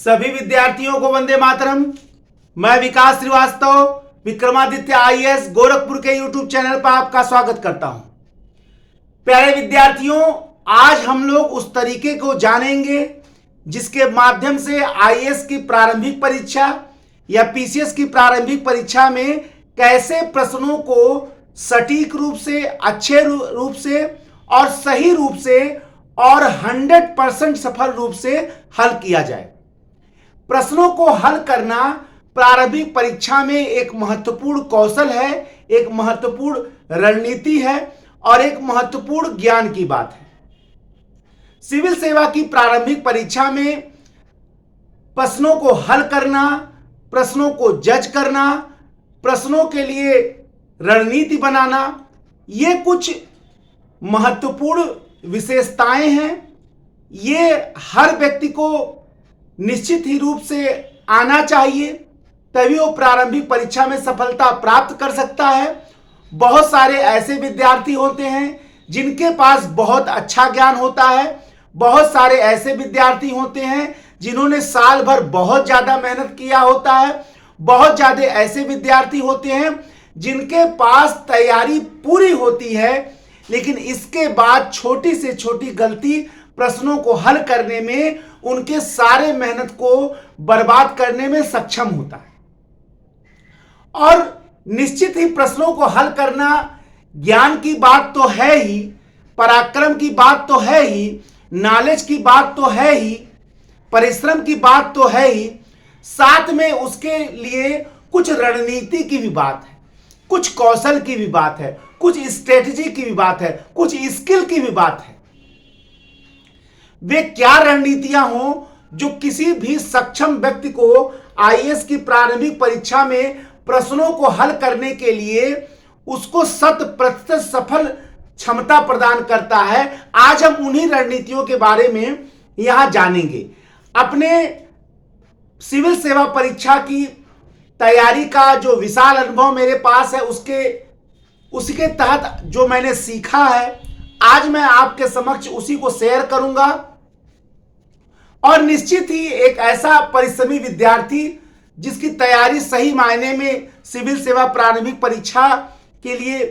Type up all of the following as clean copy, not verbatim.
सभी विद्यार्थियों को वंदे मातरम। मैं विकास श्रीवास्तव विक्रमादित्य आईएएस गोरखपुर के यूट्यूब चैनल पर आपका स्वागत करता हूं। प्यारे विद्यार्थियों, आज हम लोग उस तरीके को जानेंगे जिसके माध्यम से आईएएस की प्रारंभिक परीक्षा या पीसीएस की प्रारंभिक परीक्षा में कैसे प्रश्नों को सटीक रूप से, अच्छे रूप से और सही रूप से और 100% सफल रूप से हल किया जाए। प्रश्नों को हल करना प्रारंभिक परीक्षा में एक महत्वपूर्ण कौशल है, एक महत्वपूर्ण रणनीति है और एक महत्वपूर्ण ज्ञान की बात है। सिविल सेवा की प्रारंभिक परीक्षा में प्रश्नों को हल करना, प्रश्नों को जज करना, प्रश्नों के लिए रणनीति बनाना, ये कुछ महत्वपूर्ण विशेषताएं हैं। ये हर व्यक्ति को निश्चित ही रूप से आना चाहिए, तभी वो प्रारंभिक परीक्षा में सफलता प्राप्त कर सकता है। बहुत सारे ऐसे विद्यार्थी होते हैं जिनके पास बहुत अच्छा ज्ञान होता है, बहुत सारे ऐसे विद्यार्थी होते हैं जिन्होंने साल भर बहुत ज्यादा मेहनत किया होता है, बहुत ज्यादा ऐसे विद्यार्थी होते हैं जिनके पास तैयारी पूरी होती है, लेकिन इसके बाद छोटी से छोटी गलती प्रश्नों को हल करने में उनके सारे मेहनत को बर्बाद करने में सक्षम होता है। और निश्चित ही प्रश्नों को हल करना ज्ञान की बात तो है ही, पराक्रम की बात तो है ही, नॉलेज की बात तो है ही, परिश्रम की बात तो है ही, साथ में उसके लिए कुछ रणनीति की भी बात है, कुछ कौशल की भी बात है, कुछ स्ट्रेटजी की भी बात है, कुछ स्किल की भी बात है। वे क्या रणनीतियां हो जो किसी भी सक्षम व्यक्ति को आईएएस की प्रारंभिक परीक्षा में प्रश्नों को हल करने के लिए उसको 100% सफल क्षमता प्रदान करता है। आज हम उन्हीं रणनीतियों के बारे में यहां जानेंगे। अपने सिविल सेवा परीक्षा की तैयारी का जो विशाल अनुभव मेरे पास है, उसके तहत जो मैंने सीखा है, आज मैं आपके समक्ष उसी को शेयर करूंगा। और निश्चित ही एक ऐसा परिश्रमी विद्यार्थी जिसकी तैयारी सही मायने में सिविल सेवा प्रारंभिक परीक्षा के लिए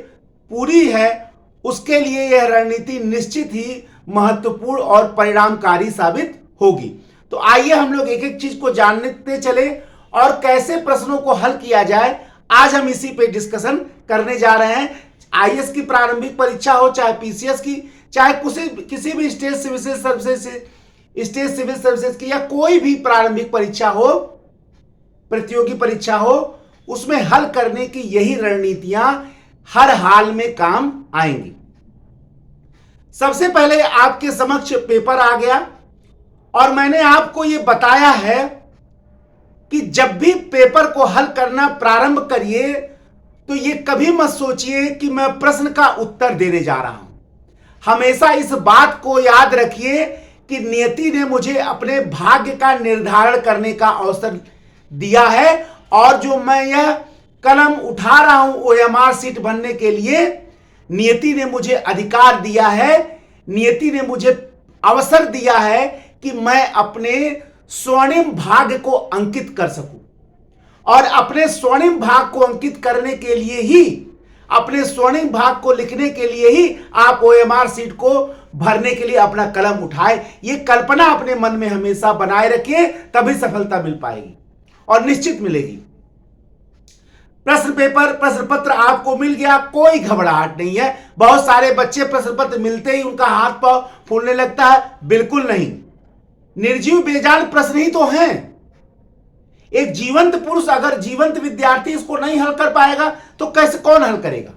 पूरी है, उसके लिए यह रणनीति निश्चित ही महत्वपूर्ण और परिणामकारी साबित होगी। तो आइए हम लोग एक एक चीज को जानते चले और कैसे प्रश्नों को हल किया जाए, आज हम इसी पे डिस्कशन करने जा रहे हैं। आईएएस की प्रारंभिक परीक्षा हो, चाहे पीसीएस की, चाहे किसी भी स्टेट सिविल सर्विसेज की, या कोई भी प्रारंभिक परीक्षा हो, प्रतियोगी परीक्षा हो, उसमें हल करने की यही रणनीतियां हर हाल में काम आएंगी। सबसे पहले आपके समक्ष पेपर आ गया और मैंने आपको यह बताया है कि जब भी पेपर को हल करना प्रारंभ करिए तो ये कभी मत सोचिए कि मैं प्रश्न का उत्तर देने जा रहा हूं। हमेशा इस बात को याद रखिए कि नियति ने मुझे अपने भाग्य का निर्धारण करने का अवसर दिया है और जो मैं यह कलम उठा रहा हूं ओएमआर सीट बनने के लिए, नियति ने मुझे अधिकार दिया है, नियति ने मुझे अवसर दिया है कि मैं अपने स्वर्णिम भाग्य को अंकित कर सकूं। और अपने स्वर्णिम भाग को अंकित करने के लिए ही, अपने स्वर्णिम भाग को लिखने के लिए ही आप ओएमआर सीट को भरने के लिए अपना कलम उठाए। ये कल्पना अपने मन में हमेशा बनाए रखिए, तभी सफलता मिल पाएगी और निश्चित मिलेगी। प्रश्न पेपर, प्रश्न पत्र आपको मिल गया, कोई घबराहट नहीं है। बहुत सारे बच्चे प्रश्न पत्र मिलते ही उनका हाथ पांव फूलने लगता है, बिल्कुल नहीं। निर्जीव बेजान प्रश्न ही तो हैं। एक जीवंत पुरुष, अगर जीवंत विद्यार्थी इसको नहीं हल कर पाएगा तो कैसे कौन हल करेगा?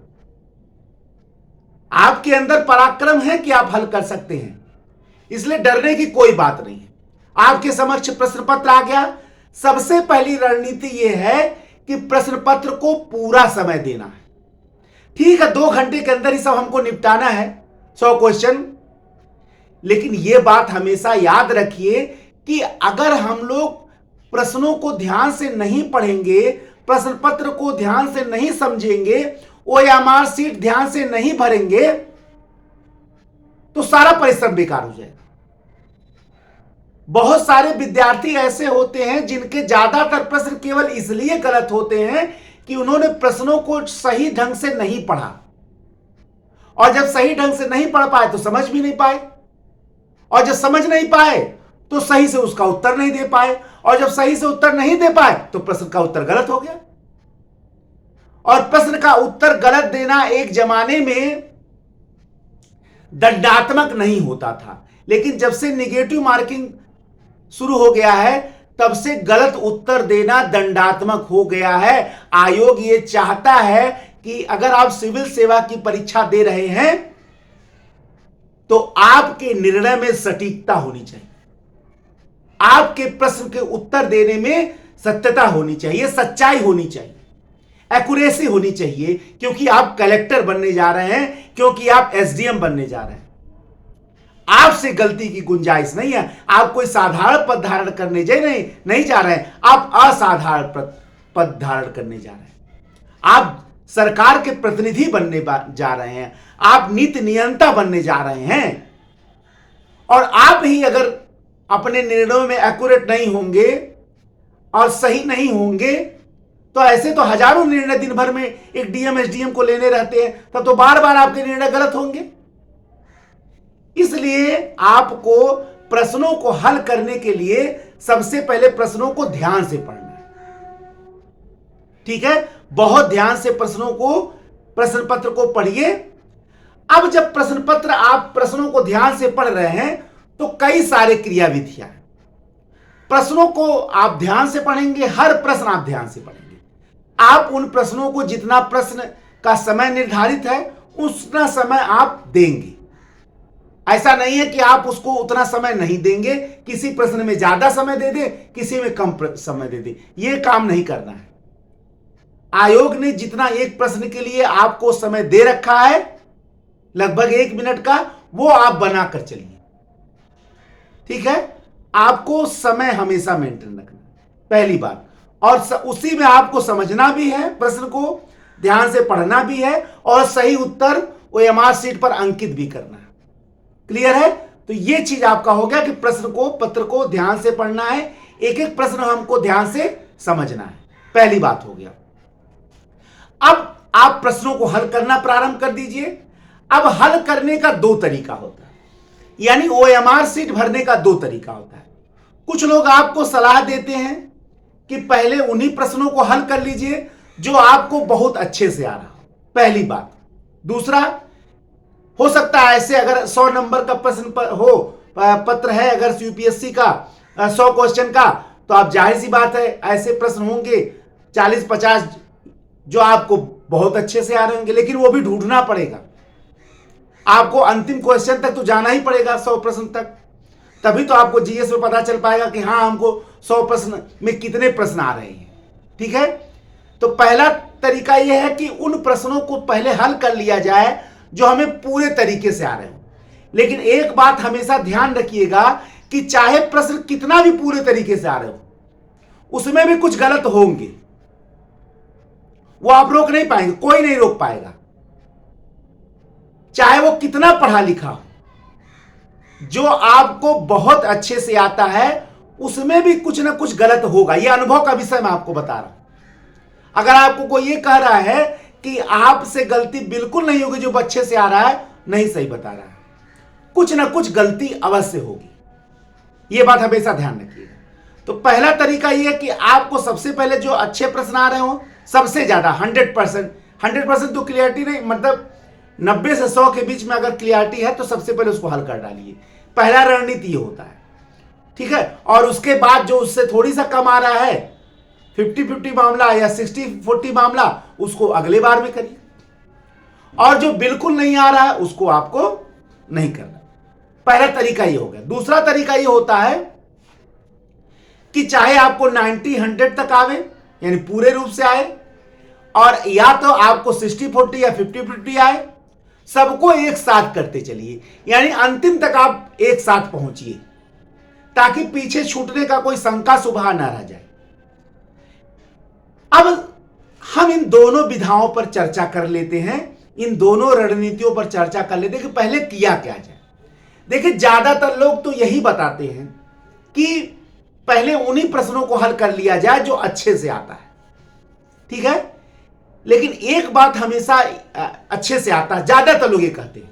आपके अंदर पराक्रम है कि आप हल कर सकते हैं, इसलिए डरने की कोई बात नहीं है। आपके समक्ष प्रश्न पत्र आ गया। सबसे पहली रणनीति यह है कि प्रश्न पत्र को पूरा समय देना है। ठीक है, 2 घंटे के अंदर ही सब हमको निपटाना है 100 क्वेश्चन, लेकिन यह बात हमेशा याद रखिए कि अगर हम लोग प्रश्नों को ध्यान से नहीं पढ़ेंगे, प्रश्न पत्र को ध्यान से नहीं समझेंगे, ओएमआर सीट ध्यान से नहीं भरेंगे, तो सारा परिश्रम बेकार हो जाएगा। बहुत सारे विद्यार्थी ऐसे होते हैं जिनके ज्यादातर प्रश्न केवल इसलिए गलत होते हैं कि उन्होंने प्रश्नों को सही ढंग से नहीं पढ़ा, और जब सही ढंग से नहीं पढ़ पाए तो समझ भी नहीं पाए, और जब समझ नहीं पाए तो सही से उसका उत्तर नहीं दे पाए, और जब सही से उत्तर नहीं दे पाए तो प्रश्न का उत्तर गलत हो गया। और प्रश्न का उत्तर गलत देना एक जमाने में दंडात्मक नहीं होता था, लेकिन जब से निगेटिव मार्किंग शुरू हो गया है तब से गलत उत्तर देना दंडात्मक हो गया है। आयोग ये चाहता है कि अगर आप सिविल सेवा की परीक्षा दे रहे हैं तो आपके निर्णय में सटीकता होनी चाहिए, आपके प्रश्न के उत्तर देने में सत्यता होनी चाहिए, सच्चाई होनी चाहिए, एक्यूरेसी होनी चाहिए, क्योंकि आप कलेक्टर बनने जा रहे हैं, क्योंकि आप एसडीएम बनने जा रहे हैं। आपसे गलती की गुंजाइश नहीं है। आप कोई साधारण पद धारण करने नहीं जा रहे हैं, आप असाधारण पद धारण करने जा रहे हैं। आप सरकार के प्रतिनिधि बनने जा रहे हैं, आप नीति नियंता बनने जा रहे हैं। और आप ही अगर अपने निर्णयों में एक्यूरेट नहीं होंगे और सही नहीं होंगे तो ऐसे तो हजारों निर्णय दिन भर में एक डीएम एसडीएम को लेने रहते हैं, तब तो बार बार आपके निर्णय गलत होंगे। इसलिए आपको प्रश्नों को हल करने के लिए सबसे पहले प्रश्नों को ध्यान से पढ़ना है। ठीक है, बहुत ध्यान से प्रश्न पत्र को पढ़िए। अब जब प्रश्न पत्र आप प्रश्नों को ध्यान से पढ़ रहे हैं तो कई सारे क्रियाविधियां हैं। प्रश्नों को आप ध्यान से पढ़ेंगे, हर प्रश्न आप ध्यान से पढ़ेंगे। आप उन प्रश्नों को जितना प्रश्न का समय निर्धारित है उतना समय आप देंगे। ऐसा नहीं है कि आप उसको उतना समय नहीं देंगे, किसी प्रश्न में ज्यादा समय दे दें, किसी में कम समय दे दें। यह काम नहीं करना है। आयोग ने जितना एक प्रश्न के लिए आपको समय दे रखा है, लगभग 1 मिनट का, वो आप बनाकर चलिए। ठीक है, आपको समय हमेशा मेंटेन रखना, पहली बात। और उसी में आपको समझना भी है, प्रश्न को ध्यान से पढ़ना भी है, और सही उत्तर ओएमआर शीट पर अंकित भी करना है। क्लियर है? तो ये चीज आपका हो गया कि प्रश्न को पत्र को ध्यान से पढ़ना है, एक एक प्रश्न हमको ध्यान से समझना है। पहली बात हो गया। अब आप प्रश्नों को हल करना प्रारंभ कर दीजिए। अब हल करने का 2 तरीका होता है, यानी ओएमआर शीट भरने का 2 तरीका होता है। कुछ लोग आपको सलाह देते हैं कि पहले उन्हीं प्रश्नों को हल कर लीजिए जो आपको बहुत अच्छे से आ रहा हो, पहली बात। दूसरा, हो सकता है ऐसे अगर 100 नंबर का प्रश्न पत्र है, अगर यूपीएससी का 100 क्वेश्चन का, तो आप जाहिर सी बात है ऐसे प्रश्न होंगे 40-50 जो आपको बहुत अच्छे से आ रहे होंगे, लेकिन वो भी ढूंढना पड़ेगा। आपको अंतिम क्वेश्चन तक तो जाना ही पड़ेगा, 100 प्रश्न तक, तभी तो आपको जीएस में पता चल पाएगा कि हाँ हमको 100 प्रश्न में कितने प्रश्न आ रहे हैं। ठीक है, तो पहला तरीका यह है कि उन प्रश्नों को पहले हल कर लिया जाए जो हमें पूरे तरीके से आ रहे हो। लेकिन एक बात हमेशा ध्यान रखिएगा कि चाहे प्रश्न कितना भी पूरे तरीके से आ रहे हो, उसमें भी कुछ गलत होंगे, वो आप रोक नहीं पाएंगे, कोई नहीं रोक पाएगा, चाहे वो कितना पढ़ा लिखा हो। जो आपको बहुत अच्छे से आता है उसमें भी कुछ ना कुछ गलत होगा। यह अनुभव का विषय मैं आपको बता रहा हूं। अगर आपको कोई ये कह रहा है कि आपसे गलती बिल्कुल नहीं होगी, जो अच्छे से आ रहा है, नहीं, सही बता रहा है, कुछ ना कुछ गलती अवश्य होगी। यह बात हमेशा ध्यान रखिएगा। तो पहला तरीका यह है कि आपको सबसे पहले जो अच्छे प्रश्न आ रहे हो, सबसे ज्यादा 100% तो क्लियरिटी नहीं, मतलब 90 से 100 के बीच में अगर क्लियरिटी है तो सबसे पहले उसको हल कर डालिए। पहला रणनीति ये होता है। ठीक है, और उसके बाद जो उससे थोड़ी सा कम आ रहा है, 50-50 मामला या 60-40 मामला, उसको अगले बार में करिए। और जो बिल्कुल नहीं आ रहा है उसको आपको नहीं करना। पहला तरीका ये हो गया। दूसरा तरीका ये होता है कि चाहे आपको 90-100 तक आवे, यानी पूरे रूप से आए, और या तो आपको 60-40 या 50-50 आए, सबको एक साथ करते चलिए, यानी अंतिम तक आप एक साथ पहुंचिए, ताकि पीछे छूटने का कोई शंका सुबह ना रह जाए। अब हम इन दोनों विधाओं पर चर्चा कर लेते हैं, इन दोनों रणनीतियों पर चर्चा कर लेते हैं कि पहले किया क्या जाए। देखिए, ज्यादातर लोग तो यही बताते हैं कि पहले उन्हीं प्रश्नों को हल कर लिया जाए जो अच्छे से आता है, ठीक है। लेकिन एक बात हमेशा अच्छे से आता है, ज्यादातर लोग ये कहते हैं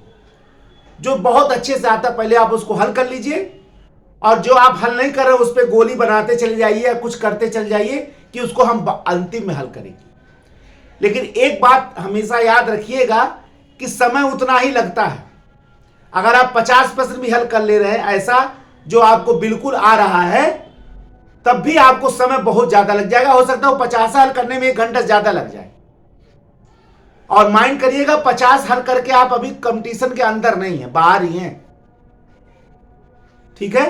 जो बहुत अच्छे से आता है पहले आप उसको हल कर लीजिए, और जो आप हल नहीं कर रहे उस पर गोली बनाते चले जाइए या कुछ करते चले जाइए कि उसको हम अंतिम में हल करेंगे। लेकिन एक बात हमेशा याद रखिएगा कि समय उतना ही लगता है। अगर आप 50 प्रश्न भी हल कर ले रहे हैं ऐसा जो आपको बिल्कुल आ रहा है, तब भी आपको समय बहुत ज्यादा लग जाएगा। हो सकता है 50 हल करने में 1 घंटा ज्यादा लग जाए। और माइंड करिएगा 50 हल करके आप अभी कंपटीशन के अंदर नहीं है, बाहर ही हैं, ठीक है।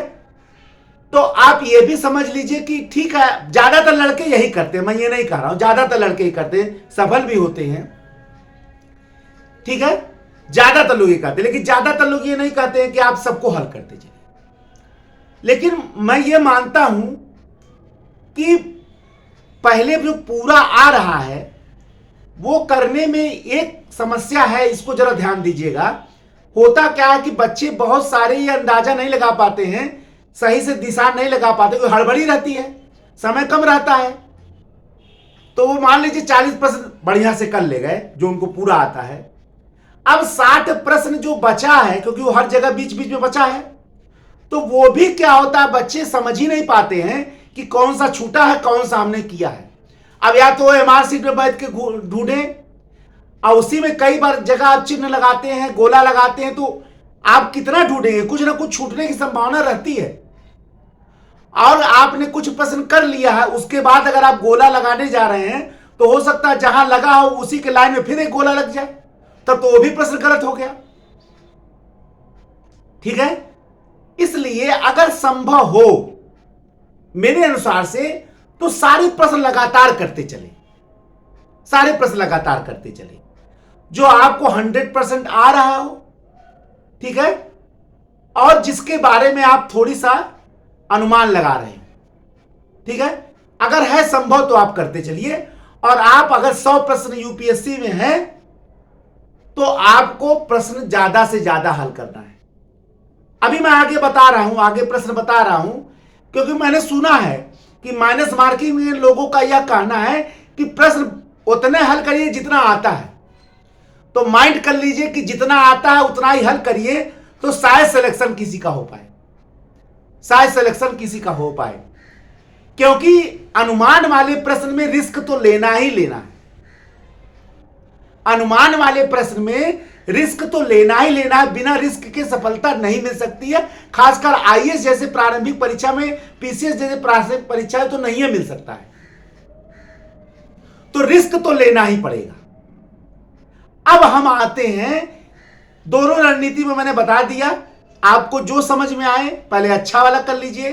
तो आप ये भी समझ लीजिए कि ठीक है, ज्यादातर लड़के यही करते हैं, मैं ये नहीं कह रहा हूं, ज्यादातर लड़के ही करते हैं, सफल भी होते हैं, ठीक है। ज्यादातर लोग ये कहते हैं, लेकिन ज्यादातर लोग ये नहीं कहते हैं कि आप सबको हल करते चले। लेकिन मैं ये मानता हूं कि पहले जो पूरा आ रहा है वो करने में एक समस्या है, इसको जरा ध्यान दीजिएगा। होता क्या है कि बच्चे बहुत सारे ये अंदाजा नहीं लगा पाते हैं, सही से दिशा नहीं लगा पाते, कोई हड़बड़ी रहती है, समय कम रहता है, तो वो मान लीजिए 40% बढ़िया से कर ले गए जो उनको पूरा आता है। अब 60 प्रश्न जो बचा है, क्योंकि वो हर जगह बीच बीच में बचा है, तो वो भी क्या होता है, बच्चे समझ ही नहीं पाते हैं कि कौन सा छूटा है, कौन सा हमने किया है। अब या तो एमआर सीट में बैठ के ढूंढें, और उसी में कई बार जगह आप चिन्ह लगाते हैं, गोला लगाते हैं, तो आप कितना ढूंढेंगे, कुछ ना कुछ छूटने की संभावना रहती है। और आपने कुछ प्रश्न कर लिया है, उसके बाद अगर आप गोला लगाने जा रहे हैं तो हो सकता है जहां लगा हो उसी के लाइन में फिर एक गोला लग जाए, तब तो वो भी प्रश्न गलत हो गया, ठीक है। इसलिए अगर संभव हो मेरे अनुसार से तो सारे प्रश्न लगातार करते चले, सारे प्रश्न लगातार करते चले, जो आपको 100% आ रहा हो, ठीक है, और जिसके बारे में आप थोड़ी सा अनुमान लगा रहे हैं, ठीक है। अगर है संभव तो आप करते चलिए। और आप अगर 100 प्रश्न यूपीएससी में हैं तो आपको प्रश्न ज्यादा से ज्यादा हल करना है। अभी मैं आगे बता रहा हूं, आगे प्रश्न बता रहा हूं, क्योंकि मैंने सुना है कि माइनस मार्किंग में लोगों का यह कहना है कि प्रश्न उतने हल करिए जितना आता है। तो माइंड कर लीजिए कि जितना आता है उतना ही हल करिए, तो शायद सिलेक्शन किसी का हो पाए, शायद सिलेक्शन किसी का हो पाए। क्योंकि अनुमान वाले प्रश्न में रिस्क तो लेना ही लेना है, अनुमान वाले प्रश्न में रिस्क तो लेना ही लेना है, बिना रिस्क के सफलता नहीं मिल सकती है। खासकर आईएएस जैसे प्रारंभिक परीक्षा में, पीसीएस जैसे प्रारंभिक परीक्षा तो नहीं मिल सकता है, तो रिस्क तो लेना ही पड़ेगा। अब हम आते हैं दोनों रणनीति में, मैंने बता दिया आपको जो समझ में आए पहले अच्छा वाला कर लीजिए,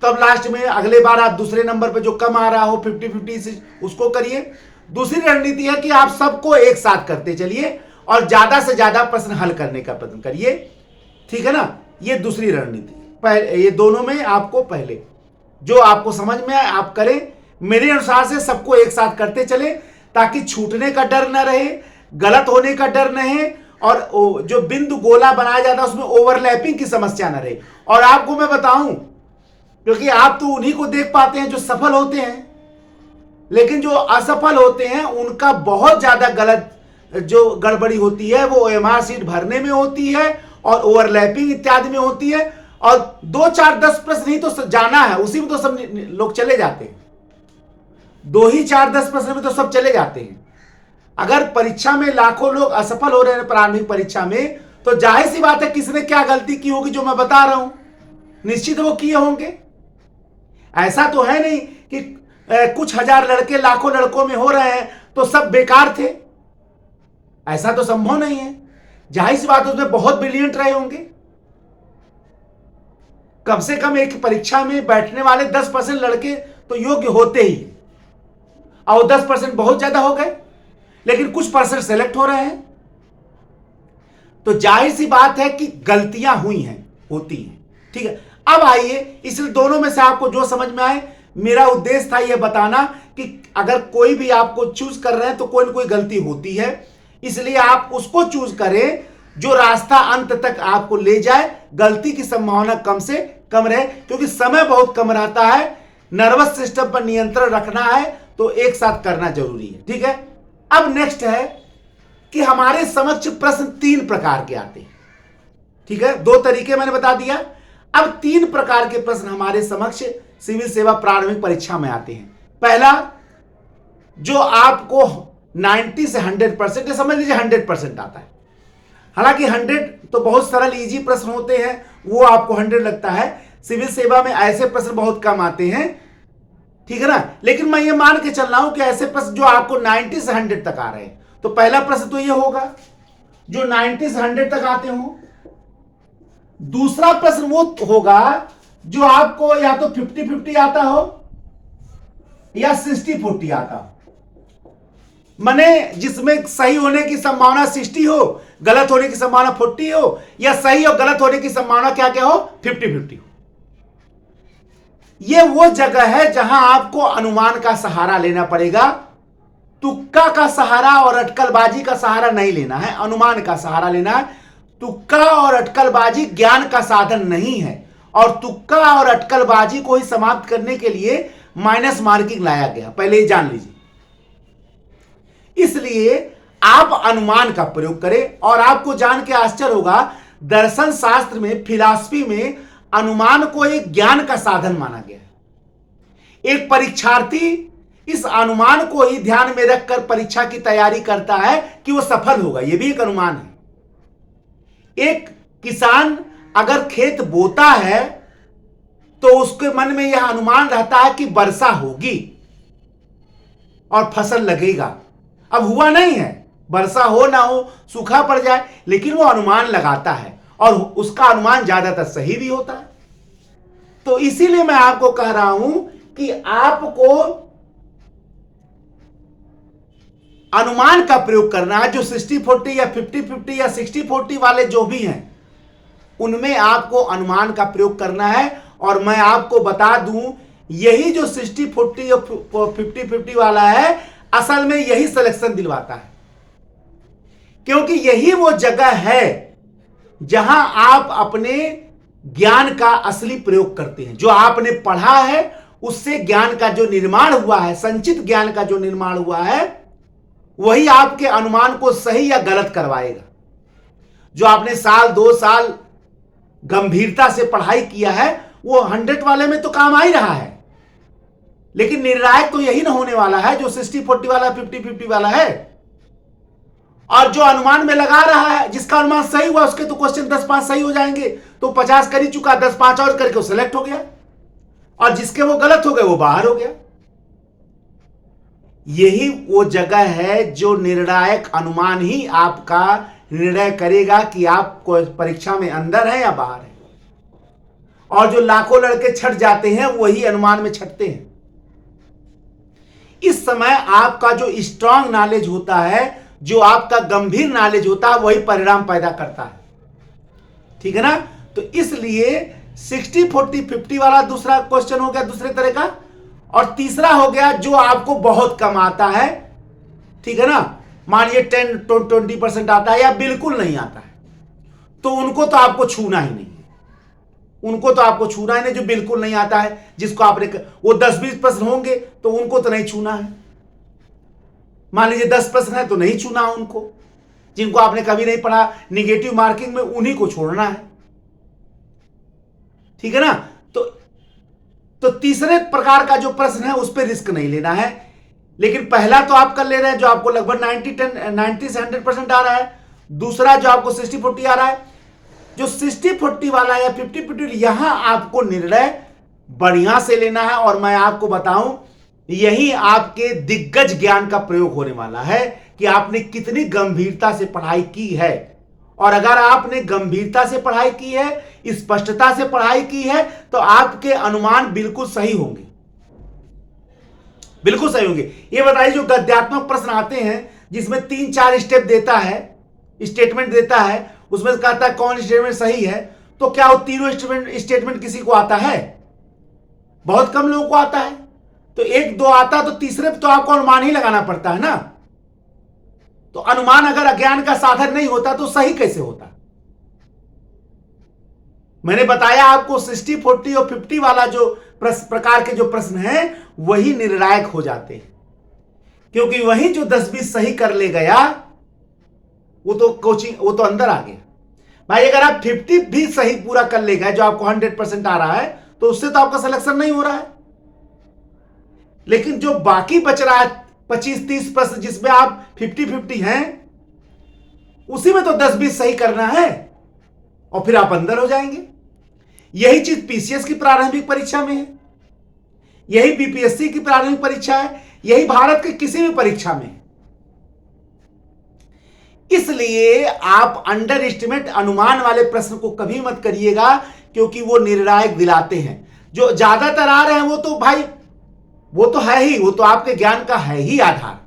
तब लास्ट में अगले बार आप दूसरे नंबर पे जो कम आ रहा हो 50-50 से उसको करिए। दूसरी रणनीति है कि आप सबको एक साथ करते चलिए और ज्यादा से ज्यादा प्रश्न हल करने का प्रयत्न करिए, ठीक है ना। ये दूसरी रणनीति, ये दोनों में आपको पहले जो आपको समझ में आए आप करें। मेरे अनुसार से सबको एक साथ करते चले ताकि छूटने का डर न रहे, गलत होने का डर न है, और जो बिंदु गोला बनाया जाता है उसमें ओवरलैपिंग की समस्या न रहे। और आपको मैं बताऊं, क्योंकि आप तो उन्हीं को देख पाते हैं जो सफल होते हैं, लेकिन जो असफल होते हैं उनका बहुत ज्यादा गलत जो गड़बड़ी होती है वो ओएमआर सीट भरने में होती है और ओवरलैपिंग इत्यादि में होती है। और 2, 4, 10 प्रश्न ही तो जाना है, उसी में तो सब लोग चले जाते हैं, 2 ही 4, 10 प्रश्न में तो सब चले जाते हैं। अगर परीक्षा में लाखों लोग असफल हो रहे हैं प्रारंभिक परीक्षा में, तो जाहिर सी बात है किसने क्या गलती की होगी जो मैं बता रहा हूं, निश्चित वो किए होंगे। ऐसा तो है नहीं कि कुछ हजार लड़के लाखों लड़कों में हो रहे हैं तो सब बेकार थे, ऐसा तो संभव नहीं है। जाहिर सी बात है उसमें बहुत ब्रिलियंट रहे होंगे। कम से कम एक परीक्षा में बैठने वाले 10% लड़के तो योग्य होते ही, और 10% बहुत ज्यादा हो गए, लेकिन कुछ परसेंट सेलेक्ट हो रहे हैं, तो जाहिर सी बात है कि गलतियां हुई हैं, होती हैं, ठीक है। अब आइए, इसलिए दोनों में से आपको जो समझ में आए, मेरा उद्देश्य था यह बताना कि अगर कोई भी आपको चूज कर रहे हैं तो कोई ना कोई गलती होती है, इसलिए आप उसको चूज करें जो रास्ता अंत तक आपको ले जाए, गलती की संभावना कम से कम रहे, क्योंकि समय बहुत कम रहता है, नर्वस सिस्टम पर नियंत्रण रखना है, तो एक साथ करना जरूरी है। ठीक है, अब नेक्स्ट है कि हमारे समक्ष प्रश्न 3 प्रकार के आते हैं। ठीक है, 2 तरीके मैंने बता दिया, अब 3 प्रकार के प्रश्न हमारे समक्ष सिविल सेवा प्रारंभिक परीक्षा में आते हैं। पहला, जो आपको 90 से 100% या समझ लीजिए 100% आता है। हालांकि 100 तो बहुत सरल इजी प्रश्न होते हैं, वो आपको 100 लगता है। सिविल सेवा में ऐसे प्रश्न बहुत कम आते हैं, ठीक है ना, लेकिन मैं ये मान के चल रहा हूं कि ऐसे प्रश्न जो आपको 90 से 100 तक आ रहे हैं, तो पहला प्रश्न तो ये होगा जो 90 से 100 तक आते हो। दूसरा प्रश्न वो होगा जो आपको या तो 50-50 आता हो या 60-40 आता हो, माने जिसमें सही होने की संभावना 60 हो, गलत होने की संभावना 40 हो, या सही और गलत होने की संभावना क्या क्या हो, 50-50 हो। यह वो जगह है जहां आपको अनुमान का सहारा लेना पड़ेगा। तुक्का का सहारा और अटकलबाजी का सहारा नहीं लेना है, अनुमान का सहारा लेना है। तुक्का और अटकलबाजी ज्ञान का साधन नहीं है, और तुक्का और अटकलबाजी को ही समाप्त करने के लिए माइनस मार्किंग लाया गया, पहले ही जान लीजिए। इसलिए आप अनुमान का प्रयोग करें, और आपको जान के आश्चर्य होगा, दर्शन शास्त्र में, फिलॉसफी में अनुमान को एक ज्ञान का साधन माना गया है। एक परीक्षार्थी इस अनुमान को ही ध्यान में रखकर परीक्षा की तैयारी करता है कि वो सफल होगा, यह भी एक अनुमान है। एक किसान अगर खेत बोता है तो उसके मन में यह अनुमान रहता है कि वर्षा होगी और फसल लगेगा। अब हुआ नहीं है, वर्षा हो ना हो, सूखा पड़ जाए, लेकिन वो अनुमान लगाता है, और उसका अनुमान ज्यादातर सही भी होता है। तो इसीलिए मैं आपको कह रहा हूं कि आपको अनुमान का प्रयोग करना है। जो 60-40 या 50-50 या 60-40 वाले जो भी हैं, उनमें आपको अनुमान का प्रयोग करना है। और मैं आपको बता दूं, यही जो 60-40 और 50-50 वाला है, असल में यही सिलेक्शन दिलवाता है, क्योंकि यही वो जगह है जहां आप अपने ज्ञान का असली प्रयोग करते हैं। जो आपने पढ़ा है उससे ज्ञान का जो निर्माण हुआ है, संचित ज्ञान का जो निर्माण हुआ है, वही आपके अनुमान को सही या गलत करवाएगा। जो आपने साल 2 साल गंभीरता से पढ़ाई किया है, वो 100 वाले में तो काम आ ही रहा है, लेकिन निर्णायक तो यही ना होने वाला है जो 60-40 वाला, 50-50 वाला है। और जो अनुमान में लगा रहा है, जिसका अनुमान सही हुआ, उसके तो क्वेश्चन 10-5 सही हो जाएंगे, तो 50 कर ही चुका, 10-5 और करके वो सिलेक्ट हो गया, और जिसके वो गलत हो गए वो बाहर हो गया। यही वो जगह है जो निर्णायक अनुमान ही आपका निर्णय करेगा कि आप परीक्षा में अंदर है या बाहर है। और जो लाखों लड़के छट जाते हैं, वही अनुमान में छटते हैं। इस समय आपका जो स्ट्रांग नॉलेज होता है, जो आपका गंभीर नॉलेज होता है, वही परिणाम पैदा करता है। ठीक है ना, तो इसलिए 60-40-50 वाला दूसरा क्वेश्चन हो गया दूसरे तरह का। और तीसरा हो गया जो आपको बहुत कम आता है, ठीक है ना, मानिए 10-20% आता है या बिल्कुल नहीं आता है, तो उनको तो आपको छूना ही नहीं है। उनको तो आपको छूना ही नहीं, जो बिल्कुल नहीं आता है, जिसको आपने, वो 10-20 प्रश्न होंगे तो उनको तो नहीं छूना है। मान लीजिए 10 प्रश्न है तो नहीं छूना उनको। जिनको आपने कभी नहीं पढ़ा, निगेटिव मार्किंग में, उन्हीं को छोड़ना है। ठीक है ना, तो तीसरे प्रकार का जो प्रश्न है उस पर रिस्क नहीं लेना है। लेकिन पहला तो आप कर ले रहे हैं जो आपको लगभग 90 से 100% आ रहा है। दूसरा जो आपको 60-40 आ रहा है, जो 60-40 वाला या 50-50, यहां आपको निर्णय बढ़िया से लेना है। और मैं आपको बताऊं, यही आपके दिग्गज ज्ञान का प्रयोग होने वाला है कि आपने कितनी गंभीरता से पढ़ाई की है। और अगर आपने गंभीरता से पढ़ाई की है, स्पष्टता से पढ़ाई की है, तो आपके अनुमान बिल्कुल सही होंगे, बिल्कुल सही होंगे। ये बताइए, जो गद्यात्मक प्रश्न आते हैं जिसमें 3-4 स्टेप देता है, स्टेटमेंट देता है, उसमें कहता है कौन स्टेटमेंट सही है, तो क्या वो तीनों स्टेटमेंट किसी को आता है? बहुत कम लोगों को आता है। तो 1-2 आता, तो तीसरे पे तो आपको अनुमान ही लगाना पड़ता है ना। तो अनुमान अगर अज्ञान का साधन नहीं होता तो सही कैसे होता? मैंने बताया आपको 60, 40 और 50 वाला जो प्रकार के जो प्रश्न हैं वही निर्णायक हो जाते हैं, क्योंकि वही जो 10-20 सही कर ले गया वो तो अंदर आ गया। भाई अगर आप 50 भी सही पूरा कर ले गए, जो आपको 100% आ रहा है, तो उससे तो आपका सिलेक्शन नहीं हो रहा है। लेकिन जो बाकी बच रहा है 25-30 प्रश्न जिसमें आप 50-50 हैं, उसी में तो 10-20 सही करना है और फिर आप अंदर हो जाएंगे। यही चीज पीसीएस की प्रारंभिक परीक्षा में है, यही बीपीएससी की प्रारंभिक परीक्षा है, यही भारत के किसी भी परीक्षा में है। इसलिए आप अंडर एस्टिमेट अनुमान वाले प्रश्न को कभी मत करिएगा, क्योंकि वो निर्णायक दिलाते हैं। जो ज्यादातर आ रहे हैं वो तो भाई वो तो है ही, वो तो आपके ज्ञान का है ही आधार,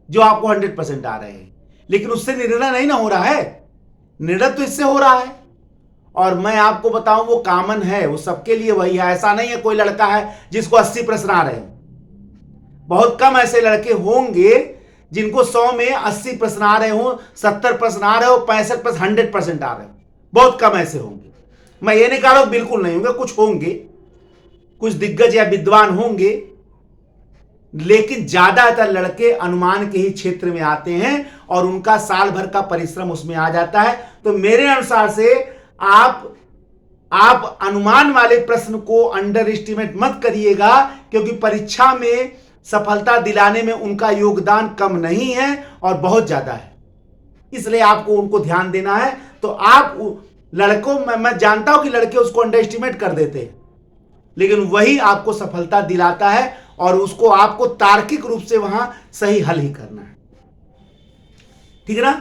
जो आपको 100% आ रहे हैं। लेकिन उससे निर्णय नहीं ना हो रहा है, निर्णय तो इससे हो रहा है। और मैं आपको बताऊं वो कॉमन है, वो सबके लिए वही है। ऐसा नहीं है कोई लड़का है जिसको 80 प्रश्न आ रहे हो। बहुत कम ऐसे लड़के होंगे जिनको 100 में 80 प्रश्न आ रहे हो, 70 प्रश्न आ रहे हो, 65 प्रश्न 100% आ रहे हो। बहुत कम ऐसे होंगे। मैं ये नहीं कह रहा हूं बिल्कुल नहीं होंगे, कुछ होंगे, कुछ दिग्गज या विद्वान होंगे, लेकिन ज्यादातर लड़के अनुमान के ही क्षेत्र में आते हैं और उनका साल भर का परिश्रम उसमें आ जाता है। तो मेरे अनुसार से आप अनुमान वाले प्रश्न को अंडर एस्टिमेट मत करिएगा, क्योंकि परीक्षा में सफलता दिलाने में उनका योगदान कम नहीं है और बहुत ज्यादा है। इसलिए आपको उनको ध्यान देना है। तो आप लड़कों, मैं जानता हूं कि लड़के उसको अंडर एस्टिमेट कर देते हैं, लेकिन वही आपको सफलता दिलाता है और उसको आपको तार्किक रूप से वहां सही हल ही करना है। ठीक है ना?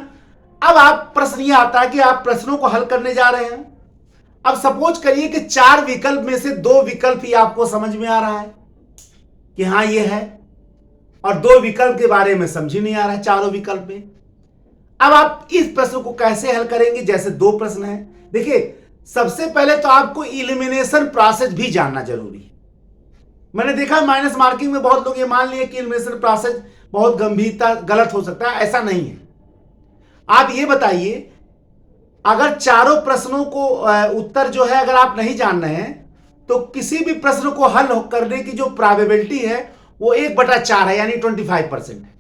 अब आप प्रश्न ये आता है कि आप प्रश्नों को हल करने जा रहे हैं। अब सपोज करिए कि 4 विकल्प में से 2 विकल्प ही आपको समझ में आ रहा है कि हां ये है, और 2 विकल्प के बारे में समझ ही नहीं आ रहा है चारों विकल्प में। अब आप इस प्रश्न को कैसे हल करेंगे? जैसे 2 प्रश्न हैं, देखिए सबसे पहले तो आपको इलिमिनेशन प्रोसेस भी जानना जरूरी है। मैंने देखा माइनस मार्किंग में बहुत लोग ये मान लिए कि इलिमिनेशन प्रोसेस बहुत गंभीरता गलत हो सकता है। ऐसा नहीं है। आप ये बताइए, अगर चारों प्रश्नों को उत्तर जो है अगर आप नहीं जान रहे हैं, तो किसी भी प्रश्न को हल करने की जो प्रोबेबिलिटी है वो 1/4 है, यानी 25% है।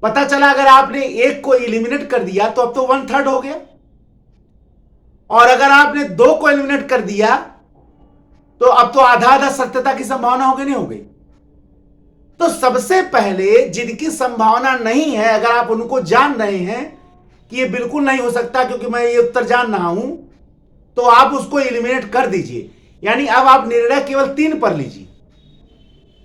पता चला अगर आपने एक को एलिमिनेट कर दिया तो अब तो 1/3 हो गया, और अगर आपने 2 को एलिमिनेट कर दिया तो अब तो आधा सत्यता की संभावना हो गई, नहीं हो गई? तो सबसे पहले जिनकी संभावना नहीं है, अगर आप उनको जान रहे हैं कि ये बिल्कुल नहीं हो सकता क्योंकि मैं ये उत्तर जान रहा हूं, तो आप उसको एलिमिनेट कर दीजिए। यानी अब आप निर्णय केवल 3 पर लीजिए,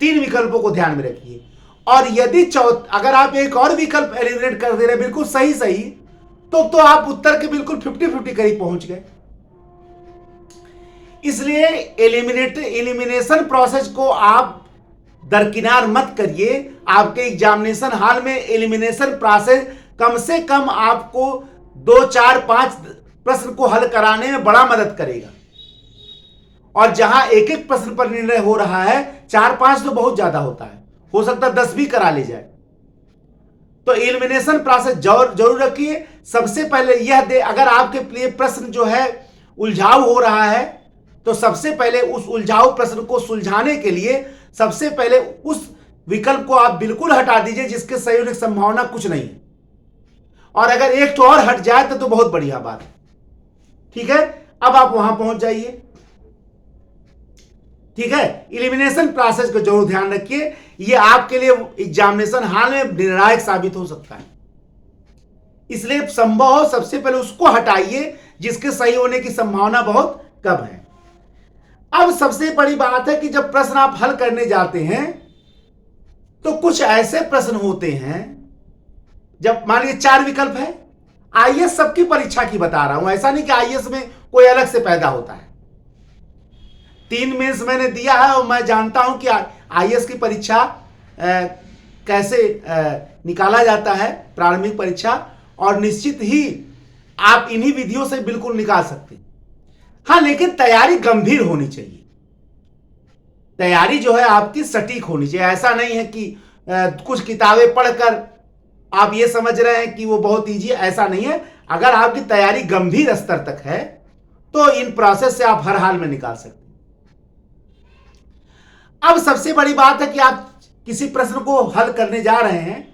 3 विकल्पों को ध्यान में रखिए। और यदि अगर आप एक और विकल्प एलिमिनेट कर दे रहे बिल्कुल सही, तो आप उत्तर के बिल्कुल 50-50 करीब पहुंच गए। इसलिए एलिमिनेशन प्रोसेस को आप दरकिनार मत करिए। आपके एग्जामिनेशन हॉल में एलिमिनेशन प्रोसेस कम से कम आपको 2, 4, 5 प्रश्न को हल कराने में बड़ा मदद करेगा। और जहां एक एक प्रश्न पर निर्णय हो रहा है, 4-5 तो बहुत ज्यादा होता है, हो सकता है 10 भी करा ले जाए। तो एलिमिनेशन प्रोसेस जरूर रखिए। सबसे पहले यह अगर आपके लिए प्रश्न जो है उलझाव हो रहा है, तो सबसे पहले उस उलझाऊ प्रश्न को सुलझाने के लिए सबसे पहले उस विकल्प को आप बिल्कुल हटा दीजिए जिसके सही होने की संभावना कुछ नहीं है। और अगर एक तो और हट जाए तो बहुत बढ़िया बात है। ठीक है, अब आप वहां पहुंच जाइए। ठीक है, एलिमिनेशन प्रोसेस को जरूर ध्यान रखिए, यह आपके लिए एग्जामिनेशन हॉल में निर्णायक साबित हो सकता है। इसलिए संभव हो सबसे पहले उसको हटाइए जिसके सही होने की संभावना बहुत कम है। अब सबसे बड़ी बात है कि जब प्रश्न आप हल करने जाते हैं तो कुछ ऐसे प्रश्न होते हैं, जब मान लीजिए 4 विकल्प है, आईएएस सबकी परीक्षा की बता रहा हूं, ऐसा नहीं कि आईएएस में कोई अलग से पैदा होता है। 3 मेंस मैंने दिया है और मैं जानता हूं कि आईएएस की परीक्षा कैसे निकाला जाता है, प्रारंभिक परीक्षा, और निश्चित ही आप इन्हीं विधियों से बिल्कुल निकाल सकते हैं। हाँ, लेकिन तैयारी गंभीर होनी चाहिए। तैयारी जो है आपकी सटीक होनी चाहिए। ऐसा नहीं है कि कुछ किताबें पढ़कर आप ये समझ रहे हैं कि वो बहुत ईजी, ऐसा नहीं है। अगर आपकी तैयारी गंभीर स्तर तक है तो इन प्रोसेस से आप हर हाल में निकाल सकते हैं। अब सबसे बड़ी बात है कि आप किसी प्रश्न को हल करने जा रहे हैं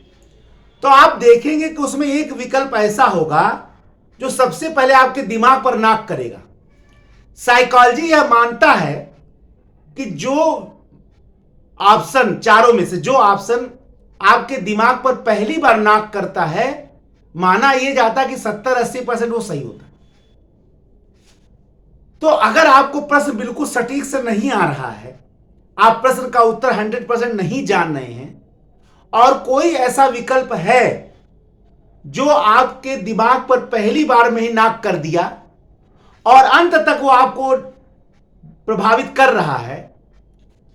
तो आप देखेंगे कि उसमें एक विकल्प ऐसा होगा जो सबसे पहले आपके दिमाग पर नॉक करेगा। साइकोलॉजी यह मानता है कि जो ऑप्शन, चारों में से जो ऑप्शन आपके दिमाग पर पहली बार नॉक करता है, माना यह जाता है कि 70-80% वो सही होता है। तो अगर आपको प्रश्न बिल्कुल सटीक से नहीं आ रहा है, आप प्रश्न का उत्तर 100% नहीं जान रहे हैं, और कोई ऐसा विकल्प है जो आपके दिमाग पर पहली बार में ही नॉक कर दिया और अंत तक वो आपको प्रभावित कर रहा है,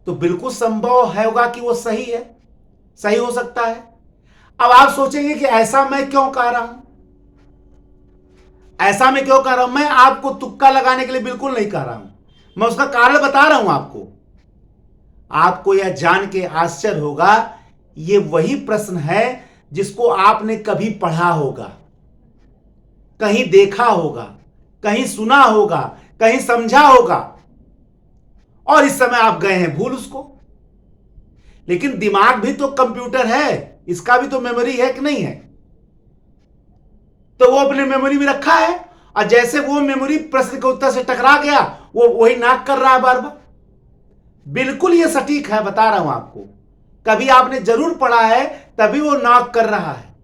तो बिल्कुल संभव होगा कि वो सही है, सही हो सकता है। अब आप सोचेंगे कि ऐसा मैं क्यों कह रहा हूं, ऐसा मैं क्यों कह रहा हूं। मैं आपको तुक्का लगाने के लिए बिल्कुल नहीं कह रहा हूं, मैं उसका कारण बता रहा हूं आपको। आपको यह जान के आश्चर्य होगा, यह वही प्रश्न है जिसको आपने कभी पढ़ा होगा, कहीं देखा होगा, कहीं सुना होगा, कहीं समझा होगा, और इस समय आप गए हैं भूल उसको। लेकिन दिमाग भी तो कंप्यूटर है, इसका भी तो मेमोरी है कि नहीं है, तो वो अपने मेमोरी में रखा है, और जैसे वो मेमोरी प्रश्न के उत्तर से टकरा गया, वो वही नॉक कर रहा है बार बार। बिल्कुल ये सटीक है, बता रहा हूं आपको। कभी आपने जरूर पढ़ा है तभी वो नॉक कर रहा है,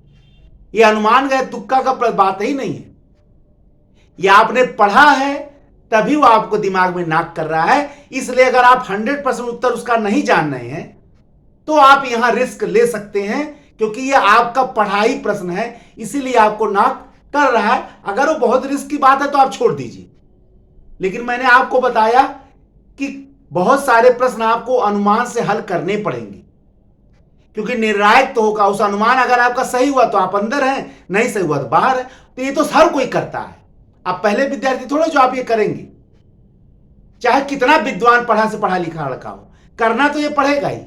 ये अनुमान गए तुक्का का बात ही नहीं है। ये आपने पढ़ा है तभी वो आपको दिमाग में नॉक कर रहा है। इसलिए अगर आप 100% उत्तर उसका नहीं जान रहे हैं तो आप यहां रिस्क ले सकते हैं, क्योंकि ये आपका पढ़ाई प्रश्न है, इसीलिए आपको नॉक कर रहा है। अगर वो बहुत रिस्क की बात है तो आप छोड़ दीजिए। लेकिन मैंने आपको बताया कि बहुत सारे प्रश्न आपको अनुमान से हल करने पड़ेंगे, क्योंकि निर्णायक तो होगा उस अनुमान। अगर आपका सही हुआ तो आप अंदर हैं, नहीं सही हुआ तो बाहर है। तो ये तो हर कोई करता है, आप पहले विद्यार्थी थोड़े जो आप ये करेंगे। चाहे कितना विद्वान पढ़ा से पढ़ा लिखा लड़का हो, करना तो ये पड़ेगा ही।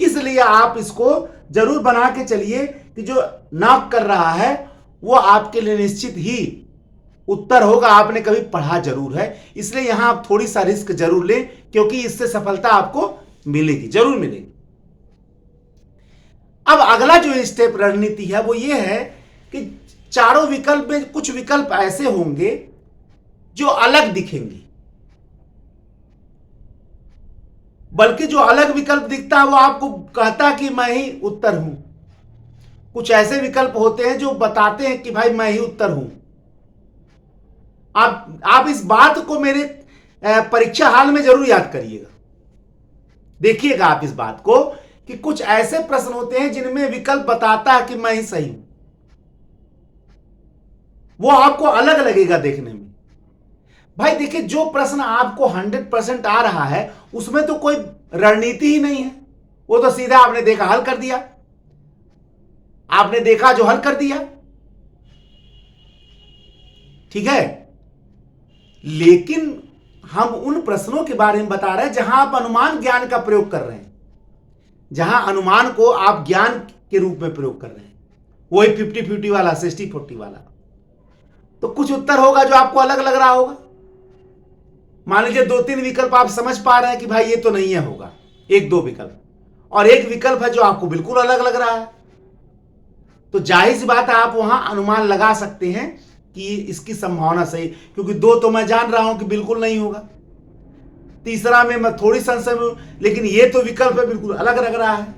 इसलिए आप इसको जरूर बना के चलिए कि जो नॉक कर रहा है वो आपके लिए निश्चित ही उत्तर होगा, आपने कभी पढ़ा जरूर है। इसलिए यहां आप थोड़ी सा रिस्क जरूर लें, क्योंकि इससे सफलता आपको मिलेगी, जरूर मिलेगी। अब अगला जो स्टेप रणनीति है वो ये है कि चारों विकल्प में कुछ विकल्प ऐसे होंगे जो अलग दिखेंगे, बल्कि जो अलग विकल्प दिखता है वो आपको कहता है कि मैं ही उत्तर हूं। कुछ ऐसे विकल्प होते हैं जो बताते हैं कि भाई मैं ही उत्तर हूं। आप इस बात को मेरे परीक्षा हाल में जरूर याद करिएगा, देखिएगा आप इस बात को कि कुछ ऐसे प्रश्न होते हैं जिनमें विकल्प बताता है कि मैं ही सही हूं। वो आपको अलग लगेगा देखने में। भाई देखिए, जो प्रश्न आपको 100% आ रहा है उसमें तो कोई रणनीति ही नहीं है, वो तो सीधा आपने देखा हल कर दिया, आपने देखा जो हल कर दिया, ठीक है। लेकिन हम उन प्रश्नों के बारे में बता रहे हैं जहां आप अनुमान ज्ञान का प्रयोग कर रहे हैं, जहां अनुमान को आप ज्ञान के रूप में प्रयोग कर रहे हैं, वही 50-50 वाला, 60-40 वाला। तो कुछ उत्तर होगा जो आपको अलग लग रहा होगा। मान लीजिए 2-3 विकल्प आप समझ पा रहे हैं कि भाई ये तो नहीं है, होगा 1-2 विकल्प, और एक विकल्प है जो आपको बिल्कुल अलग लग रहा है। तो जाहिर सी बात है आप वहां अनुमान लगा सकते हैं कि इसकी संभावना सही, क्योंकि 2 तो मैं जान रहा हूं कि बिल्कुल नहीं होगा, तीसरा में मैं थोड़ी संशय में, लेकिन ये तो विकल्प है बिल्कुल अलग लग रहा है,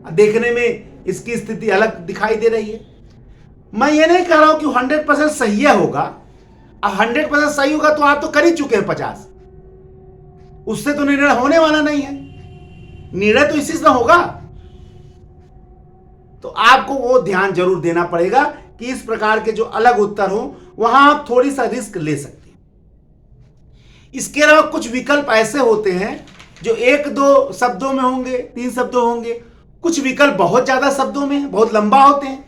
देखने में इसकी स्थिति अलग दिखाई दे रही है। मैं ये नहीं कह रहा हूं कि 100% सही होगा। अब 100% सही होगा तो आप तो कर ही चुके हैं 50, उससे तो निर्णय होने वाला नहीं है, निर्णय तो इसी से होगा। तो आपको वो ध्यान जरूर देना पड़ेगा कि इस प्रकार के जो अलग उत्तर हो वहां आप थोड़ी सा रिस्क ले सकते हैं। इसके अलावा कुछ विकल्प ऐसे होते हैं जो 1-2 शब्दों में होंगे, 3 शब्दों होंगे। कुछ विकल्प बहुत ज्यादा शब्दों में, बहुत लंबा होते हैं,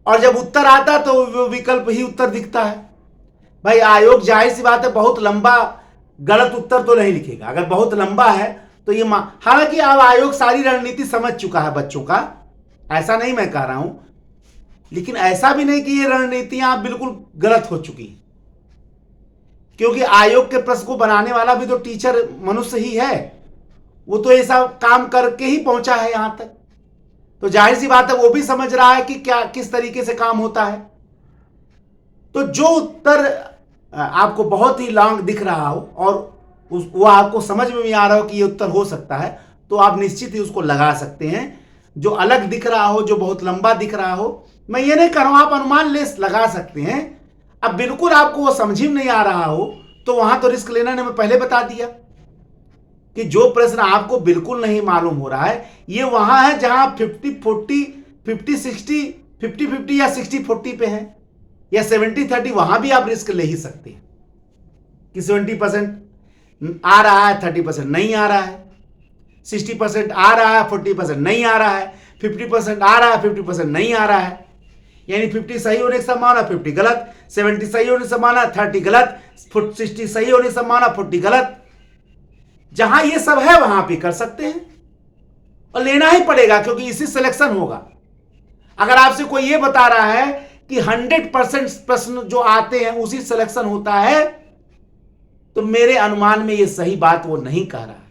और जब उत्तर आता तो वो विकल्प ही उत्तर दिखता है। भाई आयोग जाहिर सी बात है बहुत लंबा गलत उत्तर तो नहीं लिखेगा, अगर बहुत लंबा है तो ये हालांकि अब आयोग सारी रणनीति समझ चुका है बच्चों का, ऐसा नहीं मैं कह रहा हूं, लेकिन ऐसा भी नहीं कि ये रणनीतियां बिल्कुल गलत हो चुकी, क्योंकि आयोग के प्रश्न को बनाने वाला भी तो टीचर मनुष्य ही है, वो तो ऐसा काम करके ही पहुंचा है यहां तक, तो जाहिर सी बात है वो भी समझ रहा है कि क्या किस तरीके से काम होता है। तो जो उत्तर आपको बहुत ही लॉन्ग दिख रहा हो और वो आपको समझ में भी आ रहा हो कि ये उत्तर हो सकता है, तो आप निश्चित ही उसको लगा सकते हैं। जो अलग दिख रहा हो, जो बहुत लंबा दिख रहा हो, मैं ये नहीं कर रहा हूं, आप अनुमान ले लगा सकते हैं। अब बिल्कुल आपको वो समझ में नहीं आ रहा हो तो वहां तो रिस्क लेना ने मैं पहले बता दिया कि जो प्रश्न आपको बिल्कुल नहीं मालूम हो रहा है, ये वहां है जहां 50-40, 50-60, 50-50 या 60-40 पे है, या 70-30, वहां भी आप रिस्क ले ही सकते हैं कि 70% आ रहा है, 30% नहीं आ रहा है, 60% आ रहा है, 40% नहीं आ रहा है, 50% आ रहा है, 50% नहीं आ रहा है, यानी 50 सही होने की संभावना, 50 गलत, 70 सही होने की संभावना, 30 गलत, 60 सही होने की संभावना, 40 गलत। जहां ये सब है वहां पे कर सकते हैं और लेना ही पड़ेगा, क्योंकि इसी सिलेक्शन होगा। अगर आपसे कोई ये बता रहा है कि 100% प्रश्न जो आते हैं उसी सिलेक्शन होता है, तो मेरे अनुमान में ये सही बात वो नहीं कह रहा।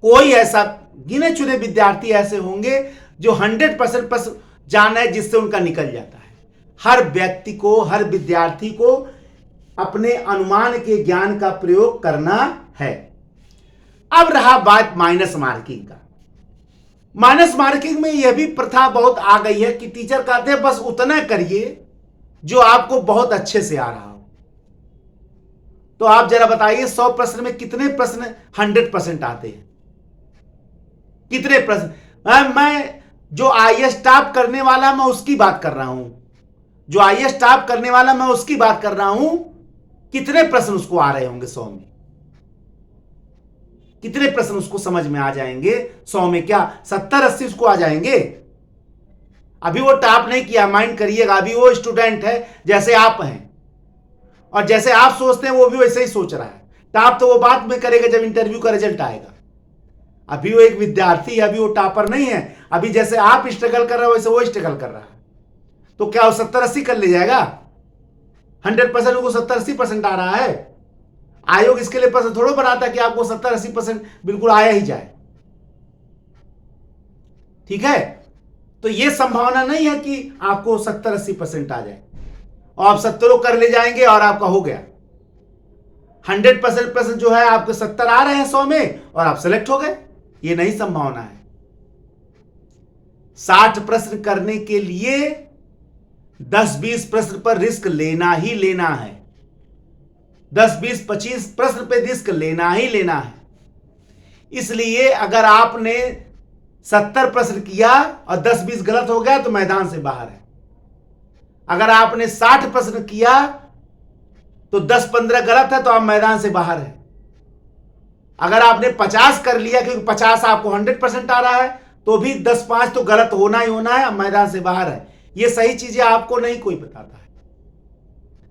कोई ऐसा गिने चुने विद्यार्थी ऐसे होंगे जो 100% प्रश्न जाना है जिससे उनका निकल जाता है। हर व्यक्ति को, हर विद्यार्थी को अपने अनुमान के ज्ञान का प्रयोग करना है। अब रहा बात माइनस मार्किंग का। माइनस मार्किंग में यह भी प्रथा बहुत आ गई है कि टीचर कहते हैं बस उतना करिए जो आपको बहुत अच्छे से आ रहा हो। तो आप जरा बताइए 100 प्रश्न में कितने प्रश्न 100% आते हैं? कितने प्रश्न? मैं जो आईएएस टॉप करने वाला मैं उसकी बात कर रहा हूं, जो आईएएस टॉप करने वाला मैं उसकी बात कर रहा हूं। कितने प्रश्न उसको आ रहे होंगे 100 में? कितने प्रश्न उसको समझ में आ जाएंगे 100 में? क्या 70-80 उसको आ जाएंगे? अभी वो टॉप नहीं किया, माइंड करिएगा, अभी वो स्टूडेंट है जैसे आप हैं, और जैसे आप सोचते हैं वो भी वैसे ही सोच रहा है। टॉप तो वो बाद में करेगा जब इंटरव्यू का रिजल्ट आएगा। अभी वो एक विद्यार्थी है, अभी वो टॉपर नहीं है। अभी जैसे आप स्ट्रगल कर रहे हो वैसे वो स्ट्रगल कर रहा है। तो क्या वो 70-80 कर ले जाएगा? 100% को 70-80% आ रहा है। आयोग इसके लिए प्रश्न थोड़ा बनाता कि आपको 70-80% बिल्कुल आया ही जाए। ठीक है, तो यह संभावना नहीं है कि आपको 70-80% आ जाए और आप 70 कर ले जाएंगे और आपका हो गया। 100% प्रश्न जो है आपके 70 आ रहे हैं 100 में और आप सेलेक्ट हो गए, ये नहीं संभावना है। 60 प्रश्न करने के लिए 10-20 प्रश्न पर रिस्क लेना ही लेना है। 10-20-25 प्रश्न पे रिस्क लेना ही लेना है। इसलिए अगर आपने 70 प्रश्न किया और 10-20 गलत हो गया तो मैदान से बाहर है। अगर आपने 60 प्रश्न किया तो 10-15 गलत है तो आप मैदान से बाहर है। अगर आपने 50 कर लिया, क्योंकि 50 आपको 100% आ रहा है, तो भी 10-5 तो गलत होना ही होना है, मैदान से बाहर है। ये सही चीजें आपको नहीं कोई बताता है,